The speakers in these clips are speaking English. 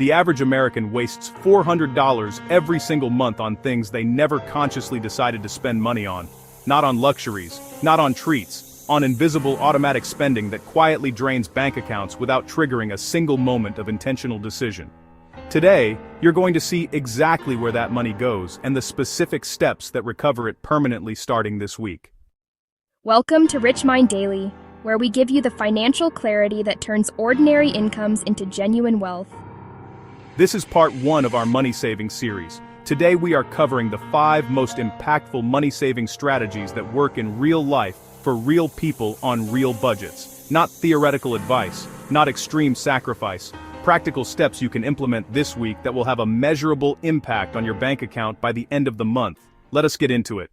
The average American wastes $400 every single month on things they never consciously decided to spend money on. Not on luxuries, not on treats, on invisible automatic spending that quietly drains bank accounts without triggering a single moment of intentional decision. Today, you're going to see exactly where that money goes and the specific steps that recover it permanently starting this week. Welcome to Rich Mind Daily, where we give you the financial clarity that turns ordinary incomes into genuine wealth. This is part 1 of our money-saving series. Today we are covering the 5 most impactful money-saving strategies that work in real life for real people on real budgets. Not theoretical advice, not extreme sacrifice. Practical steps you can implement this week that will have a measurable impact on your bank account by the end of the month. Let us get into it.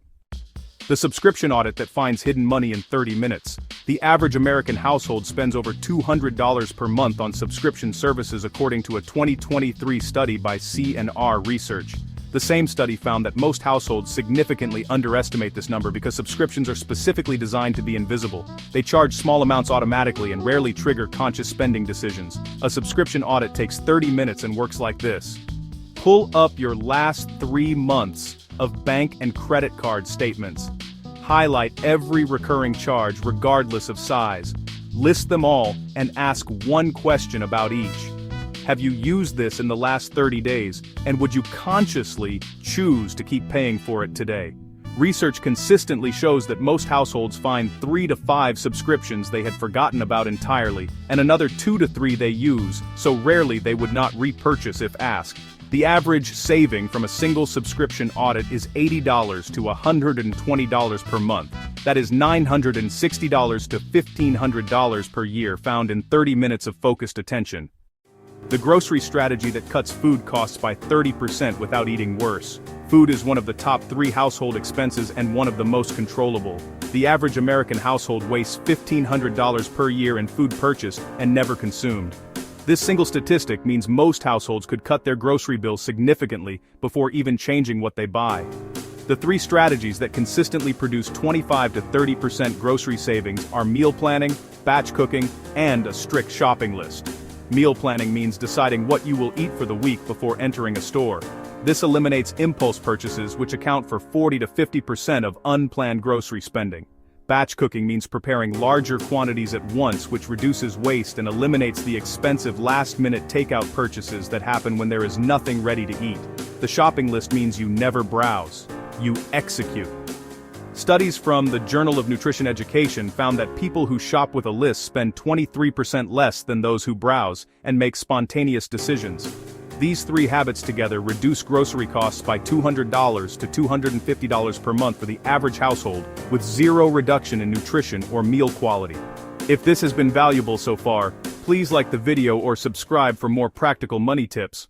The subscription audit that finds hidden money in 30 minutes. The average American household spends over $200 per month on subscription services according to a 2023 study by C&R Research. The same study found that most households significantly underestimate this number because subscriptions are specifically designed to be invisible. They charge small amounts automatically and rarely trigger conscious spending decisions. A subscription audit takes 30 minutes and works like this. Pull up your last 3 months of bank and credit card statements. Highlight every recurring charge regardless of size. List them all and ask one question about each. Have you used this in the last 30 days, and would you consciously choose to keep paying for it today? Research consistently shows that most households find 3 to 5 subscriptions they had forgotten about entirely, and another 2 to 3 they use, so rarely they would not repurchase if asked. The average saving from a single subscription audit is $80 to $120 per month. That is $960 to $1,500 per year found in 30 minutes of focused attention. The grocery strategy that cuts food costs by 30% without eating worse. Food is one of the top 3 household expenses and one of the most controllable. The average American household wastes $1,500 per year in food purchased and never consumed. This single statistic means most households could cut their grocery bills significantly before even changing what they buy. The 3 strategies that consistently produce 25 to 30% grocery savings are meal planning, batch cooking, and a strict shopping list. Meal planning means deciding what you will eat for the week before entering a store. This eliminates impulse purchases, which account for 40 to 50% of unplanned grocery spending. Batch cooking means preparing larger quantities at once, which reduces waste and eliminates the expensive last-minute takeout purchases that happen when there is nothing ready to eat. The shopping list means you never browse, you execute. Studies from the Journal of Nutrition Education found that people who shop with a list spend 23% less than those who browse and make spontaneous decisions. These 3 habits together reduce grocery costs by $200 to $250 per month for the average household, with zero reduction in nutrition or meal quality. If this has been valuable so far, please like the video or subscribe for more practical money tips.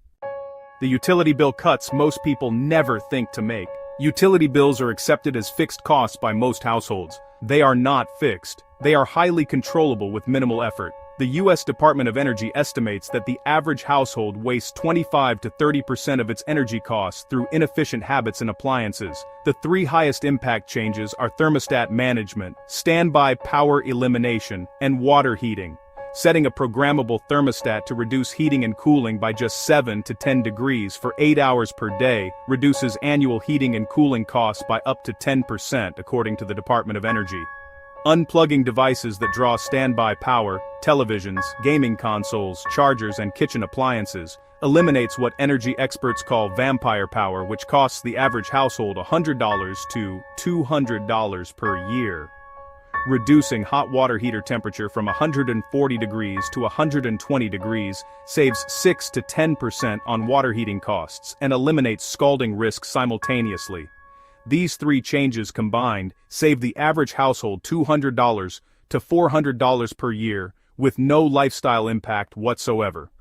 The utility bill cuts most people never think to make. Utility bills are accepted as fixed costs by most households. They are not fixed. They are highly controllable with minimal effort. The U.S. Department of Energy estimates that the average household wastes 25 to 30% of its energy costs through inefficient habits and appliances. The 3 highest impact changes are thermostat management, standby power elimination, and water heating. Setting a programmable thermostat to reduce heating and cooling by just 7 to 10 degrees for 8 hours per day reduces annual heating and cooling costs by up to 10%, according to the Department of Energy. Unplugging devices that draw standby power, televisions, gaming consoles, chargers, and kitchen appliances eliminates what energy experts call vampire power, which costs the average household $100 to $200 per year. Reducing hot water heater temperature from 140 degrees to 120 degrees saves 6 to 10% on water heating costs and eliminates scalding risk simultaneously. These 3 changes combined save the average household $200 to $400 per year with no lifestyle impact whatsoever.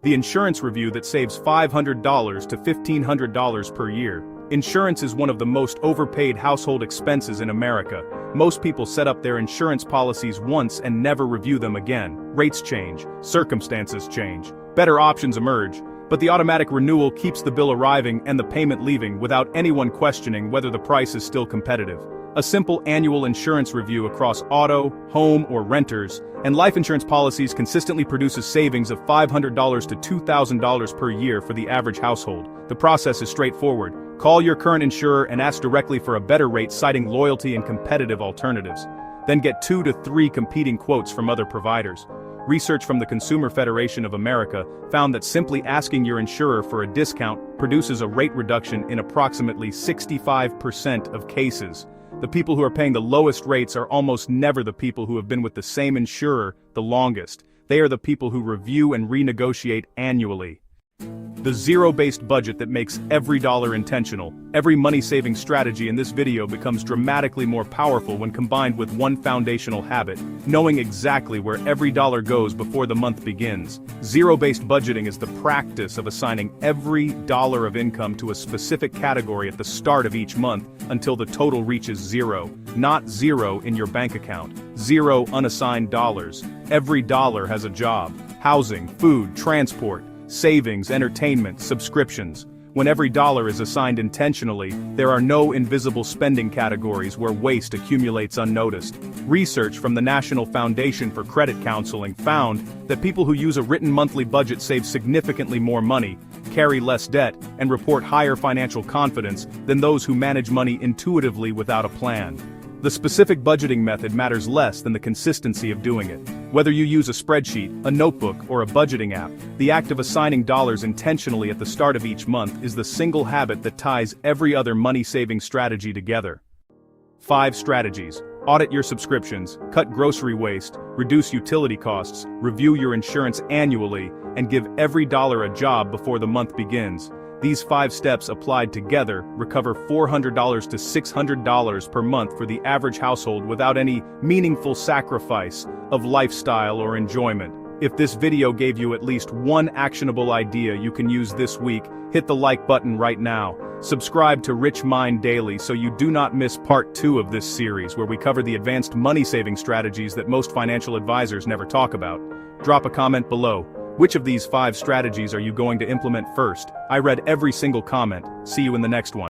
The insurance review that saves $500 to $1,500 per year. Insurance is one of the most overpaid household expenses in America. Most people set up their insurance policies once and never review them again. Rates change, circumstances change, better options emerge, but the automatic renewal keeps the bill arriving and the payment leaving without anyone questioning whether the price is still competitive. A simple annual insurance review across auto, home, or renters And life insurance policies consistently produces savings of $500 to $2,000 per year for the average household. The process is straightforward. Call your current insurer and ask directly for a better rate, citing loyalty and competitive alternatives. Then get 2 to 3 competing quotes from other providers. Research from the Consumer Federation of America found that simply asking your insurer for a discount produces a rate reduction in approximately 65% of cases. The people who are paying the lowest rates are almost never the people who have been with the same insurer the longest. They are the people who review and renegotiate annually. The zero-based budget that makes every dollar intentional. Every money-saving strategy in this video becomes dramatically more powerful when combined with one foundational habit, knowing exactly where every dollar goes before the month begins. Zero-based budgeting is the practice of assigning every dollar of income to a specific category at the start of each month until the total reaches zero. Not zero in your bank account. Zero unassigned dollars. Every dollar has a job. Housing, food, transport, savings, entertainment, subscriptions. When every dollar is assigned intentionally, there are no invisible spending categories where waste accumulates unnoticed. Research from the National Foundation for Credit Counseling found that people who use a written monthly budget save significantly more money, carry less debt, and report higher financial confidence than those who manage money intuitively without a plan. The specific budgeting method matters less than the consistency of doing it. Whether you use a spreadsheet, a notebook, or a budgeting app, the act of assigning dollars intentionally at the start of each month is the single habit that ties every other money-saving strategy together. 5 strategies. Audit your subscriptions, cut grocery waste, reduce utility costs, review your insurance annually, and give every dollar a job before the month begins. These 5 steps applied together recover $400 to $600 per month for the average household without any meaningful sacrifice of lifestyle or enjoyment. If this video gave you at least one actionable idea you can use this week, hit the like button right now. Subscribe to Rich Mind Daily so you do not miss part 2 of this series where we cover the advanced money-saving strategies that most financial advisors never talk about. Drop a comment below. Which of these 5 strategies are you going to implement first? I read every single comment. See you in the next one.